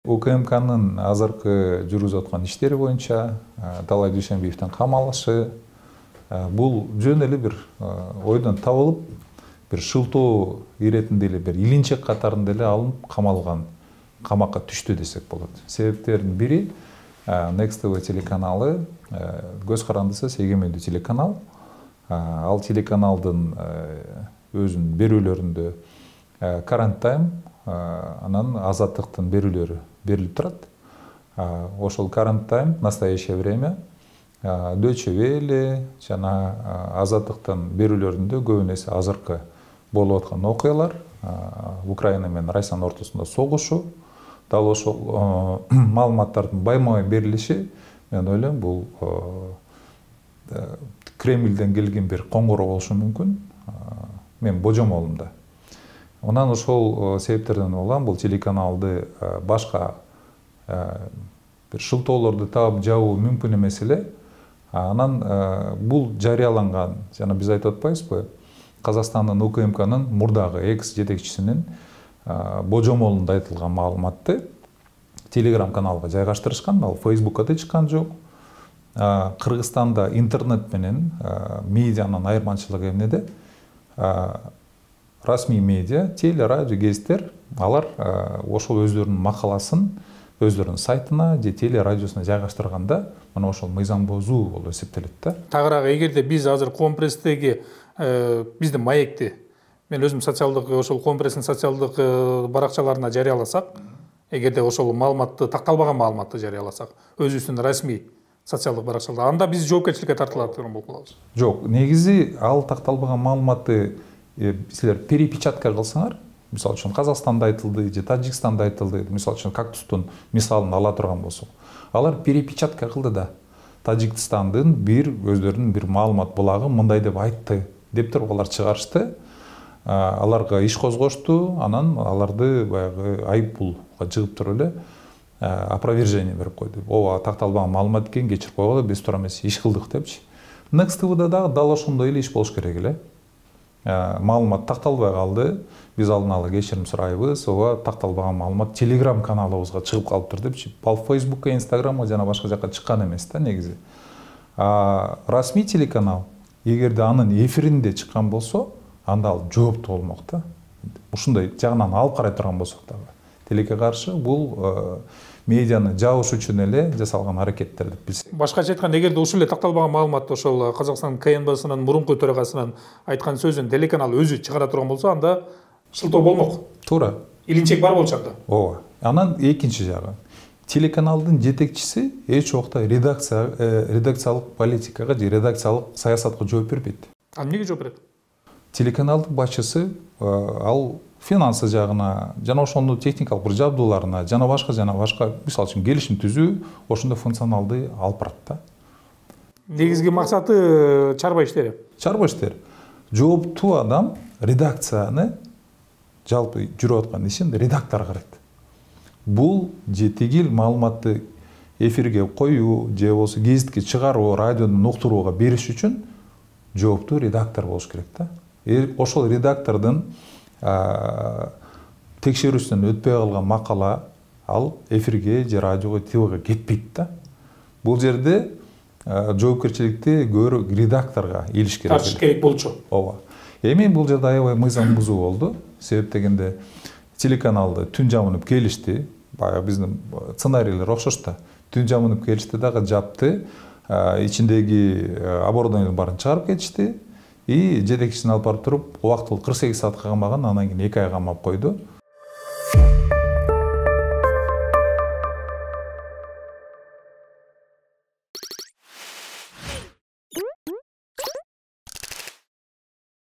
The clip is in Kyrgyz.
УКМКнын азыркы жүргүзүп аткан иштери боюнча Талай Дүйшөнбиевдин камалышы бул жөн эле бир ойдон табылып, бир шылтоо иретинде эле бир илинчек катарында эле алынып камалган, камакка түштү десек болот. Себептердин бири Next TV телеканалы көз карандысы эгемендүү телеканал. Ал телеканалдын өзүнүн берүүлөрүндө Current Time анан Азаттыктын берүүлөрү берилип турат. Ошол Current Time, Настоящее время, Deutsche Welle жана Азаттыктын берүүлөрүндө көбүнө эсе азыркы болуп аткан окуялар, Украина менен Россиянын ортосунда согушу, дал ошол маалыматтардын байма-бай берилиши, мен ойлойм, бул Кремлден келген бир коңгуроо болушу мүмкүн. Мен божомолумда. Онан ошол себептерден улам бул телеканалды башка бир шылтоолорду таап жабуу мүмкүн эмес эле. Анан бул жарыяланган, жана биз айтып атпайбызбы, Казакстандын УКМКнын мурдагы экс жетекчисинин божомолунда айтылган маалыматты Telegram каналга жайгаштырышкан, ал Facebookка да чыккан жок. Кыргызстанда интернет менен медианын айырмачылыгы эмнеде? Расмий медиа, теле, радио, гезиттер, алар ошол өздөрүнүн макаласын өздөрүнүн сайтына же теле радиосуна жайгаштырганда, мына ошол мыйзам бузуу болуп эсептелет да. Тагыраак эгерде биз азыр Компресстеги биздин маекти, мен өзүм социалдык ошол Компресстин социалдык баракчаларына жарыяласак, эгерде ошол маалыматты, такталбаган маалыматты жарыяласак, өзүбүздүн расмий социалдык баракчаларда, анда биз жоопкерчиликке тартылатын болуп калабыз. Жок, негизи ал такталбаган маалыматты силер перепечатка кылсаңар, мисалы үчүн Казакстанда айтылды, же Тажикстанда айтылды, мисалы үчүн кактустун мисалын ала турган болсок, алар перепечатка кылды да. Тажикстандын бир өздөрүнүн бир маалымат булагы мындай деп айтты, деп туруп алар чыгарышты. Аларга иш козгошту, анан аларды баягы айыппулга жыгып туруп эле опровержение берип койду. Ооба, такталбаган маалымат экен, кечирип койгола, биз туура эмес иш кылдык депчи. Next TV-да дагы дал ошондой эле иш болуш керек эле. Маалымат такталбай калды, биз алдын ала кечирим сурайбыз, ооба, такталбаган маалымат Telegram каналыбызга чыгып калыптыр депчи. Ал Facebookка, Instagramга жана башка жакка чыккан эмес да негизи. Расмий телеканал эгерде анын эфиринде чыккан болсо, анда ал жооптуу болмок да. Ушундай жагынан алып карай турган болсок дагы. Телекке каршы бул медианы жабыш үчүн эле жасалган аракеттер деп билсек. Башкача айтканда, эгерде ушул эле такталбаган маалыматты ошол Казакстан КНБсынын мурунку төрагасынын айткан сөзүн телеканал өзү чыгара турган болсо, анда шылтоо болмок. Туура. Илинчек бар болчу анда. Ооба. Анан экинчи жагы. Телеканалдын жетекчиси эч убакта редакциялык политикага же редакциялык саясатка жооп бербейт. Эмнеге жооп берет? Телеканалдын башчысы ал финансы жагына, жана ошондун техникалык бир жабдууларына, жана башка мисалы үчүн келишим түзүү, ошондой функционалды алып барат да. Негизги максаты чарба иштери. Чарба иштери. Жооптуу адам редакцияны, жалпы жүрүп аткан ишин редактор карайт. Бул же тигил маалыматты эфирге коюу, же болсо гезитке чыгаруу, радиодон уктурууга бериш үчүн жооптуу редактор болуш керек да. Ошол редактордун текшерүүсүнөн өтпөй калган макала ал эфирге же радиого, ТВга кетпейт да. Бул жерде жоопкерчиликти көбүрөөк редакторго илиш керек. Тартыш керек болчу. Ооба. Эми бул жерде аябай мыйзам бузуу болду. Себеп дегенде телеканалды түн жамынып келишти. Баягы биздин сценарийлер окшош да. Түн жамынып келишти дагы жапты. Ичиндеги оборудованиялардын баарын чыгарып кетишти. И жетекчисин алып барып туруп, убактылуу 48 саатка камаган, анан кийин 2 ай камап койду.